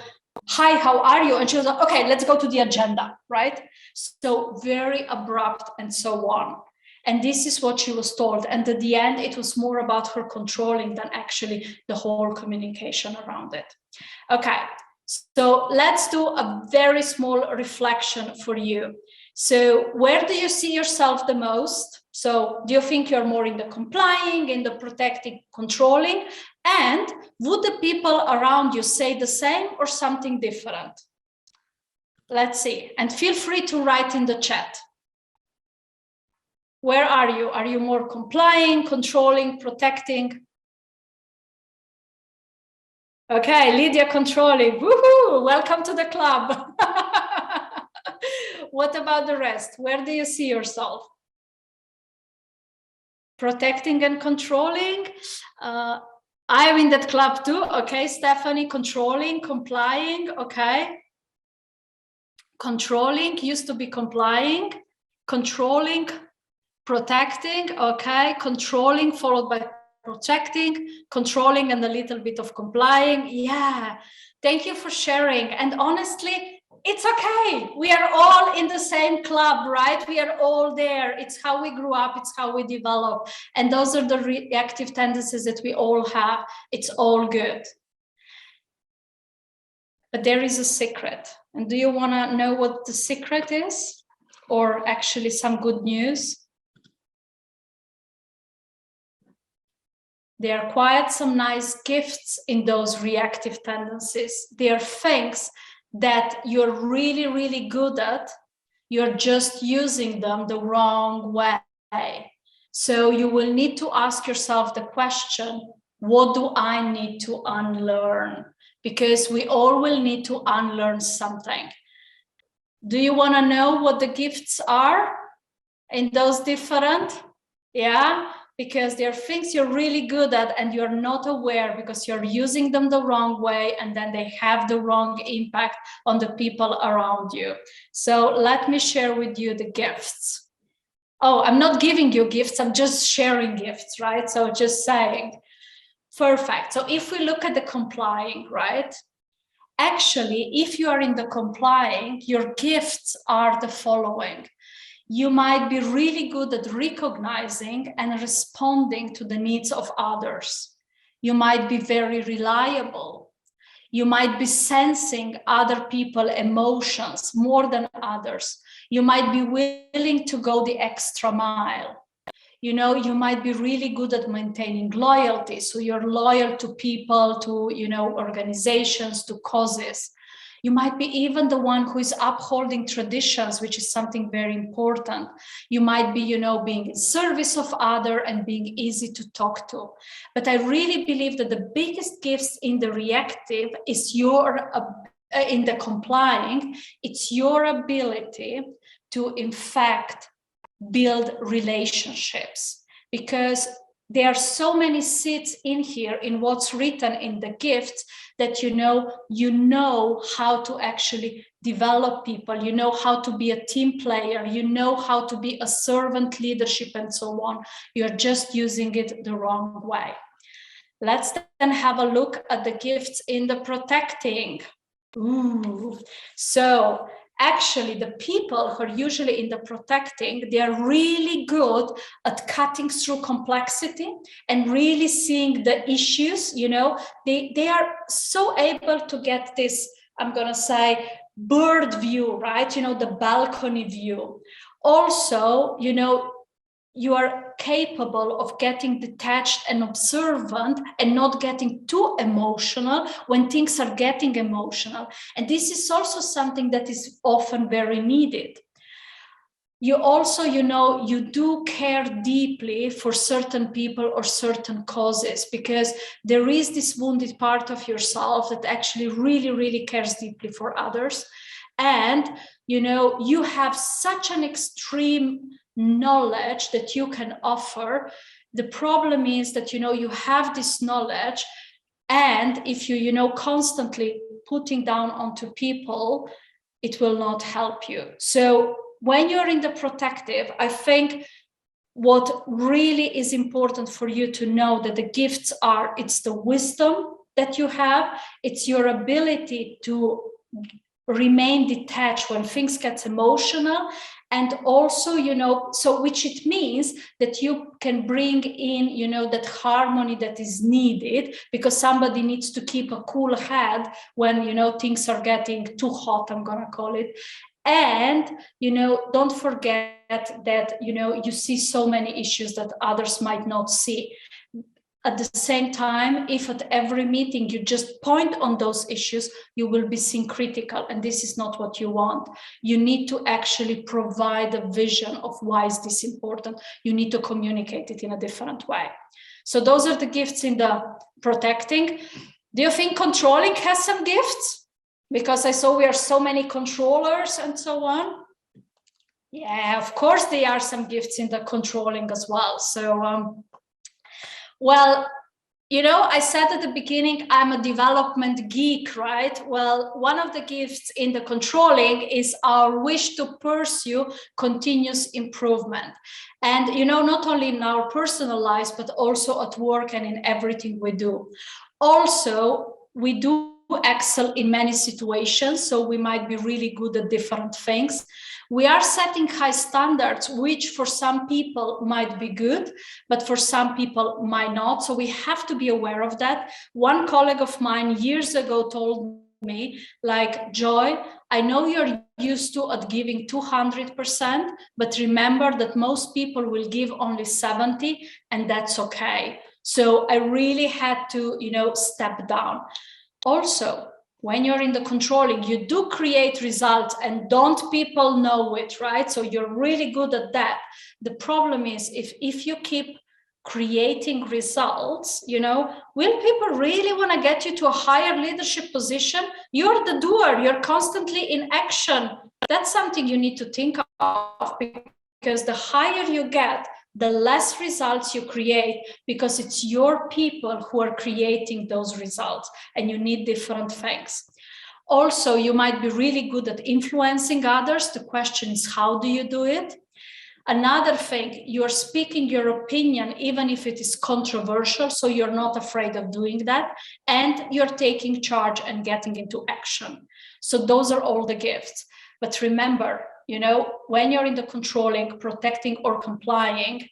hi, how are you? And she was like, okay, let's go to the agenda, right? So very abrupt and so on. And this is what she was told. And at the end, it was more about her controlling than actually the whole communication around it. Okay, so let's do a very small reflection for you. So where do you see yourself the most? So do you think you're more in the complying, in the protecting, controlling? And would the people around you say the same or something different? Let's see. And feel free to write in the chat. Where are you? Are you more complying, controlling, protecting? Okay, Lydia, controlling. Woohoo! Welcome to the club. What about the rest? Where do you see yourself? Protecting and controlling. I'm in that club too. Okay, Stephanie, controlling, complying. Okay. Controlling used to be complying, controlling, protecting. Okay, controlling followed by protecting, controlling, and a little bit of complying. Yeah, thank you for sharing. And honestly, it's okay. We are all in the same club, right? We are all there. It's how we grew up. It's how we develop. And those are the reactive tendencies that we all have. It's all good. But there is a secret. And do you want to know what the secret is? Or actually some good news? There are quite some nice gifts in those reactive tendencies. They are things that you're really, really good at. You're just using them the wrong way. So you will need to ask yourself the question, what do I need to unlearn? Because we all will need to unlearn something. Do you want to know what the gifts are in those different? Yeah. Because there are things you're really good at and you're not aware because you're using them the wrong way, and then they have the wrong impact on the people around you. So let me share with you the gifts. Oh, I'm not giving you gifts, I'm just sharing gifts, right? So just saying. Perfect. So if we look at the complying, right? Actually, if you are in the complying, your gifts are the following. You might be really good at recognizing and responding to the needs of others. You might be very reliable. You might be sensing other people's emotions more than others. You might be willing to go the extra mile. You know, you might be really good at maintaining loyalty. So you're loyal to people, to, you know, organizations, to causes. You might be even the one who is upholding traditions, which is something very important. You might be, being in service of other and being easy to talk to. But I really believe that the biggest gifts in the reactive is in the complying, it's your ability to, in fact, build relationships, because there are so many seeds in here in what's written in the gifts that you know how to actually develop people, you know how to be a team player, you know how to be a servant leadership and so on. You're just using it the wrong way. Let's then have a look at the gifts in the protecting. Ooh. So actually the people who are usually in the protecting, they are really good at cutting through complexity and really seeing the issues. They are so able to get this, I'm going to say, bird view, right? The balcony view. Also, you are capable of getting detached and observant and not getting too emotional when things are getting emotional. And this is also something that is often very needed. You also, you do care deeply for certain people or certain causes, because there is this wounded part of yourself that actually really, really cares deeply for others. And, you have such an extreme knowledge that you can offer. The problem is that, you have this knowledge, and if you, constantly putting down onto people, it will not help you. So when you're in the protective, I think what really is important for you to know that the gifts are, it's the wisdom that you have, it's your ability to remain detached when things get emotional, and also, so which it means that you can bring in, that harmony that is needed, because somebody needs to keep a cool head when, things are getting too hot, I'm going to call it. And, don't forget that, you see so many issues that others might not see. At the same time, if at every meeting you just point on those issues, you will be seen critical, and this is not what you want. You need to actually provide a vision of why is this important. You need to communicate it in a different way. So those are the gifts in the protecting. Do you think controlling has some gifts? Because I saw we are so many controllers and so on. Yeah, of course there are some gifts in the controlling as well. So, well, I said at the beginning, I'm a development geek, right? Well, one of the gifts in the controlling is our wish to pursue continuous improvement. And, not only in our personal lives, but also at work and in everything we do. Also, we do excel in many situations, so we might be really good at different things. We are setting high standards, which for some people might be good, but for some people might not. So we have to be aware of that. One colleague of mine years ago told me, like, Joy, I know you're used to at giving 200%, but remember that most people will give only 70%, and that's okay. So I really had to, step down. Also, when you're in the controlling, you do create results, and don't people know it, right? So you're really good at that. The problem is if you keep creating results, will people really want to get you to a higher leadership position? You're the doer, you're constantly in action. That's something you need to think of, because the higher you get, the less results you create, because it's your people who are creating those results, and you need different things. Also, you might be really good at influencing others. The question is, how do you do it? Another thing, you're speaking your opinion, even if it is controversial, so you're not afraid of doing that, and you're taking charge and getting into action. So those are all the gifts. But remember, when you're in the controlling, protecting, or complying,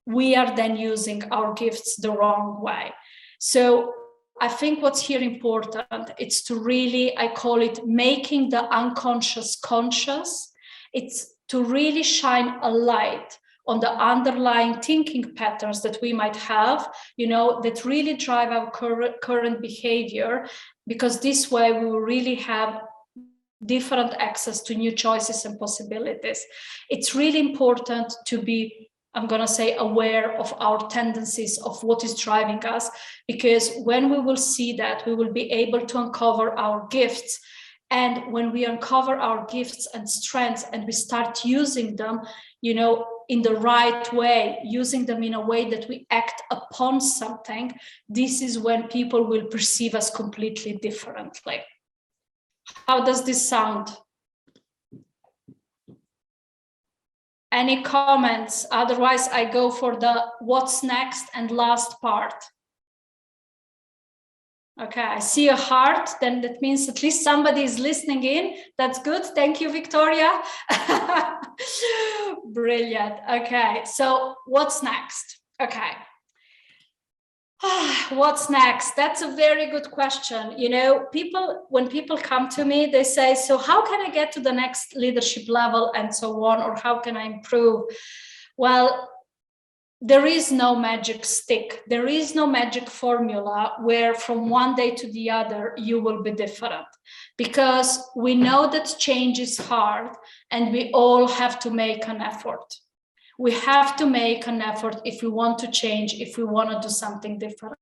we are then using our gifts the wrong way. So I think what's here important, it's to really, I call it making the unconscious conscious. It's to really shine a light on the underlying thinking patterns that we might have, that really drive our current behavior, because this way we will really have different access to new choices and possibilities. It's really important to be, I'm going to say, aware of our tendencies, of what is driving us, because when we will see that, we will be able to uncover our gifts. And when we uncover our gifts and strengths and we start using them, in the right way, using them in a way that we act upon something, this is when people will perceive us completely differently. How does this sound? Any comments? Otherwise, I go for the what's next and last part. Okay, I see a heart, then that means at least somebody is listening in. That's good. Thank you, Victoria. Brilliant. Okay, so what's next? Okay. What's next? That's a very good question. When people come to me, they say, so how can I get to the next leadership level and so on, or how can I improve? Well, there is no magic stick. There is no magic formula where from one day to the other, you will be different, because we know that change is hard and we all have to make an effort. We have to make an effort if we want to change, if we want to do something differently.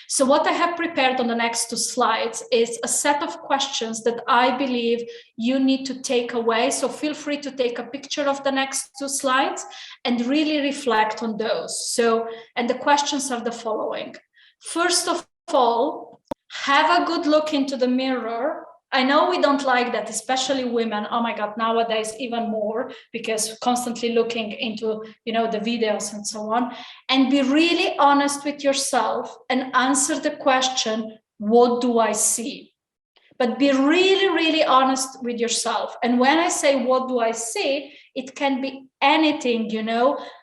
So what I have prepared on the next 2 slides is a set of questions that I believe you need to take away. So feel free to take a picture of the next 2 slides and really reflect on those. And the questions are the following. First of all, have a good look into the mirror. I know we don't like that, especially women. Oh my God, nowadays even more, because constantly looking into, the videos and so on. And be really honest with yourself and answer the question, what do I see? But be really, really honest with yourself. And when I say, what do I see? It can be anything,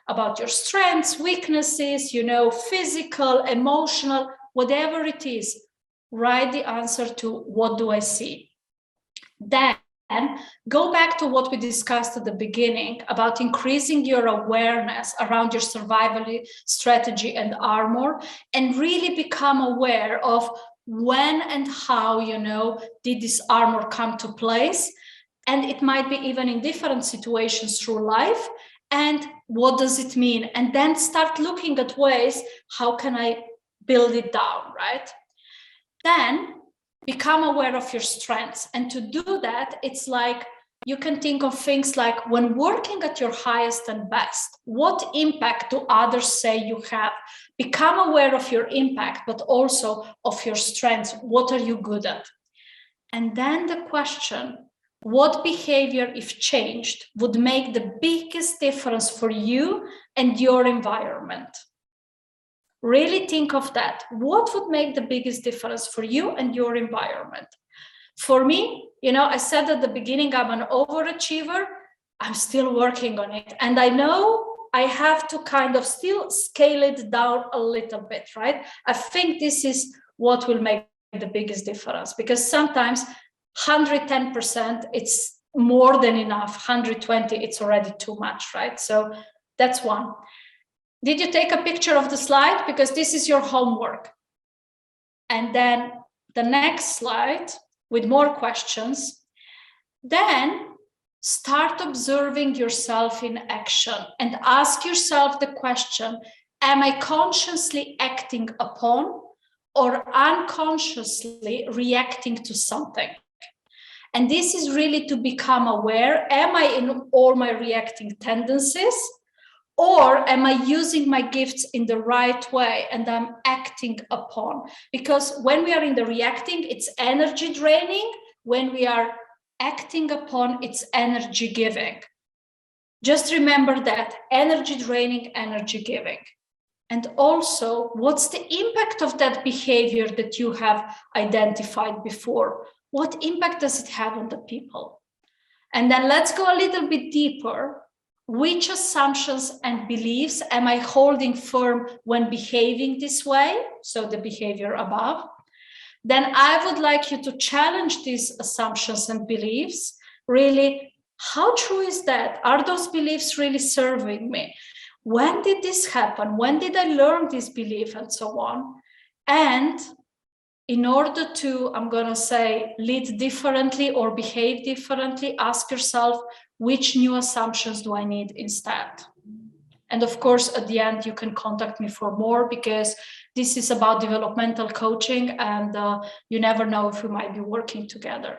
about your strengths, weaknesses, physical, emotional, whatever it is. Write the answer to what do I see. Then go back to what we discussed at the beginning about increasing your awareness around your survival strategy and armor, and really become aware of when and how, did this armor come to place. And it might be even in different situations through life. And what does it mean? And then start looking at ways, how can I build it down, right? Then become aware of your strengths. And to do that, it's like you can think of things like, when working at your highest and best, what impact do others say you have? Become aware of your impact, but also of your strengths. What are you good at? And then the question, what behavior, if changed, would make the biggest difference for you and your environment? Really think of that. What would make the biggest difference for you and your environment? For me, I said at the beginning, I'm an overachiever. I'm still working on it. And I know I have to kind of still scale it down a little bit, right? I think this is what will make the biggest difference, because sometimes 110%, it's more than enough. 120, it's already too much, right? So that's one. Did you take a picture of the slide? Because this is your homework. And then the next slide with more questions. Then start observing yourself in action and ask yourself the question, am I consciously acting upon or unconsciously reacting to something? And this is really to become aware, am I in all my reacting tendencies? Or am I using my gifts in the right way and I'm acting upon? Because when we are in the reacting, it's energy draining. When we are acting upon, it's energy giving. Just remember that, energy draining, energy giving. And also, what's the impact of that behavior that you have identified before? What impact does it have on the people? And then let's go a little bit deeper. Which assumptions and beliefs am I holding firm when behaving this way? So the behavior above. Then I would like you to challenge these assumptions and beliefs. Really, How true is that? Are those beliefs really serving me? When did this happen? When did I learn this belief and so on? And in order to, I'm going to say, lead differently or behave differently, ask yourself, which new assumptions do I need instead? And of course, at the end, you can contact me for more, because this is about developmental coaching, and you never know if we might be working together.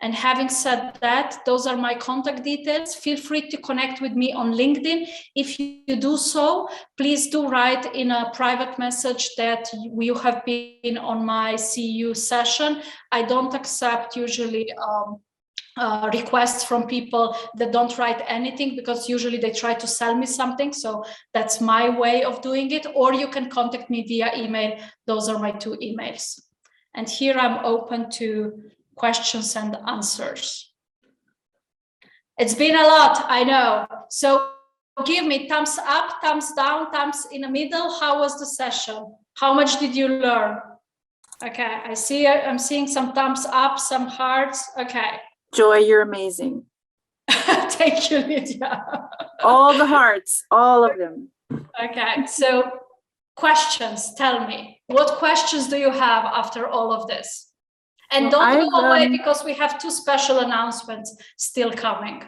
And having said that, those are my contact details. Feel free to connect with me on LinkedIn. If you do so, please do write in a private message that you have been on my CU session. I don't accept usually requests from people that don't write anything, because usually they try to sell me something. So that's my way of doing it. Or you can contact me via email. Those are my 2 emails. And here I'm open to questions and answers. It's been a lot, I know. So give me thumbs up, thumbs down, thumbs in the middle. How was the session? How much did you learn? Okay, I'm seeing some thumbs up, some hearts. Okay. Joy, you're amazing. Thank you, Lydia. All the hearts, all of them. Okay, so questions, tell me. What questions do you have after all of this? And Well, don't go away, because we have 2 special announcements still coming.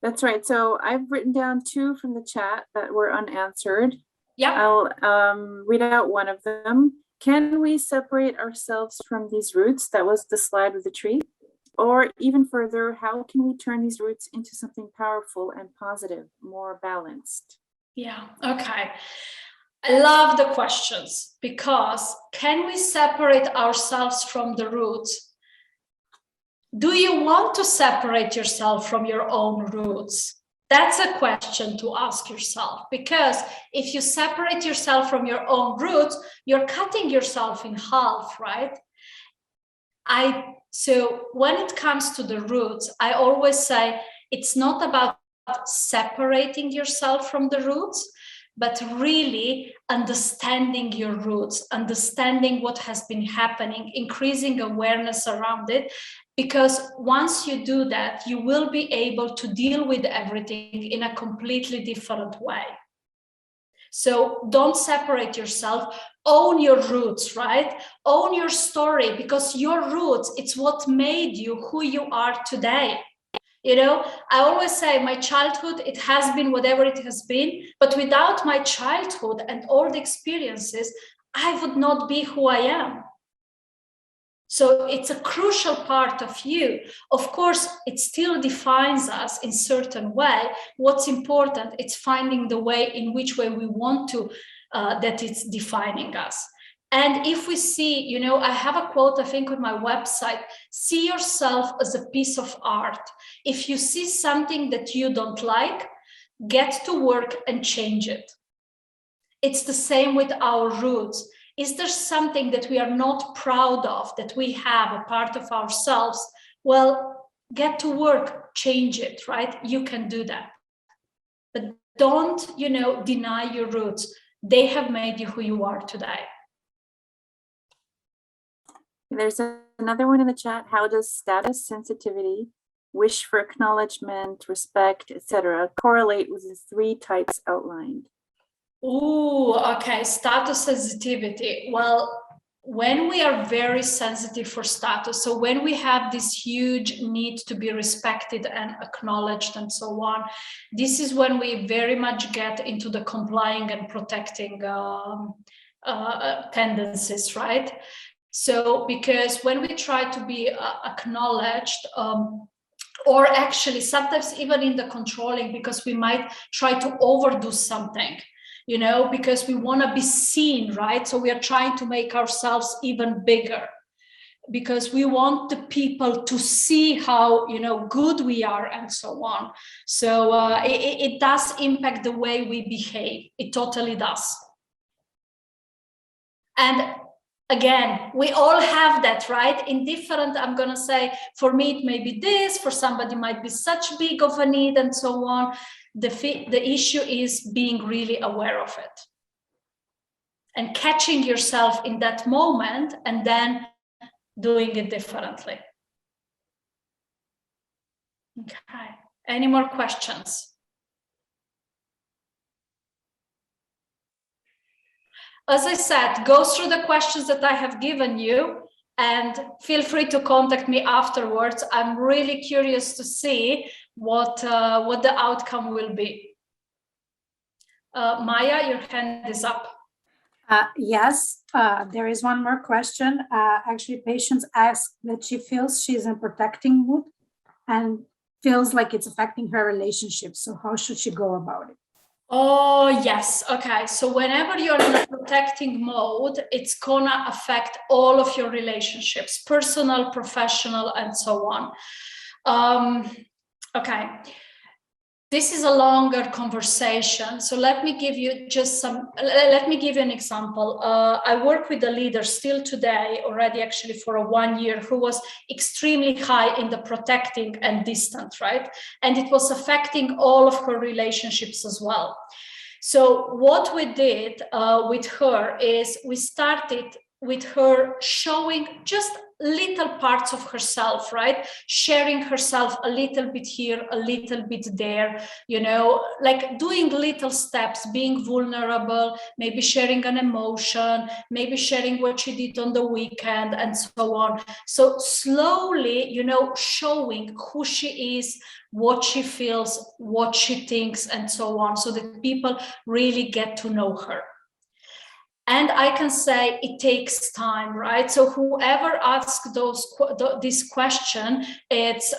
That's right. So I've written down 2 from the chat that were unanswered. Yeah. I'll read out one of them. Can we separate ourselves from these roots? That was the slide with the tree. Or even further, how can we turn these roots into something powerful and positive, more balanced? Yeah, okay. I love the questions, because can we separate ourselves from the roots? Do you want to separate yourself from your own roots? That's a question to ask yourself, because if you separate yourself from your own roots, you're cutting yourself in half, right? So when it comes to the roots, I always say it's not about separating yourself from the roots, but really understanding your roots, understanding what has been happening, increasing awareness around it. Because once you do that, you will be able to deal with everything in a completely different way. So don't separate yourself, own your roots, right? Own your story, because your roots, it's what made you who you are today. You know, I always say my childhood, it has been whatever it has been, but without my childhood and all the experiences, I would not be who I am. So it's a crucial part of you. Of course, it still defines us in a certain way. What's important, it's finding the way in which way we want to, that it's defining us. And if we see, you know, I have a quote, I think, on my website, see yourself as a piece of art. If you see something that you don't like, get to work and change it. It's the same with our roots. Is there something that we are not proud of, that we have a part of ourselves? Well, get to work, change it, right? You can do that. But don't, you know, deny your roots. They have made you who you are today. There's another one in the chat. How does status, sensitivity, wish for acknowledgement, respect, etc. correlate with the 3 types outlined? Oh, okay. Status sensitivity. Well, when we are very sensitive for status, so when we have this huge need to be respected and acknowledged and so on, this is when we very much get into the complying and protecting tendencies, right? So because when we try to be acknowledged, or actually sometimes even in the controlling, because we might try to overdo something, you know, because we want to be seen, right? So we are trying to make ourselves even bigger, because we want the people to see how, you know, good we are and so on. So it does impact the way we behave. It totally does. And again, we all have that, right? In different, I'm going to say, for me, it may be this, for somebody might be such big of a need and so on. The issue is being really aware of it and catching yourself in that moment and then doing it differently. Okay. Any more questions? As I said, go through the questions that I have given you and feel free to contact me afterwards. I'm really curious to see what the outcome will be. Maya, your hand is up. Yes, there is one more question. Actually, patients ask that she feels she's in protecting mood and feels like it's affecting her relationship. So how should she go about it? Oh, yes. Okay. So whenever you're in a protecting mode, it's gonna affect all of your relationships, personal, professional, and so on. Okay. This is a longer conversation. So let me give you an example. I work with a leader still today, already actually for 1 year, who was extremely high in the protecting and distant, right? And it was affecting all of her relationships as well. So what we did with her is we started with her showing just little parts of herself, right? Sharing herself a little bit here, a little bit there, you know, like doing little steps, being vulnerable, maybe sharing an emotion, maybe sharing what she did on the weekend and so on. So slowly, you know, showing who she is, what she feels, what she thinks, and so on, so that people really get to know her. And I can say it takes time, right? So whoever asks this question, it's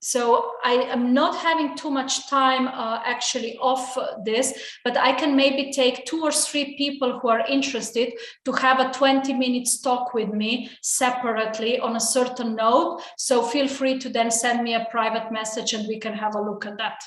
so I am not having too much time actually off this, but I can maybe take 2 or 3 people who are interested to have a 20-minute talk with me separately on a certain note. So feel free to then send me a private message and we can have a look at that.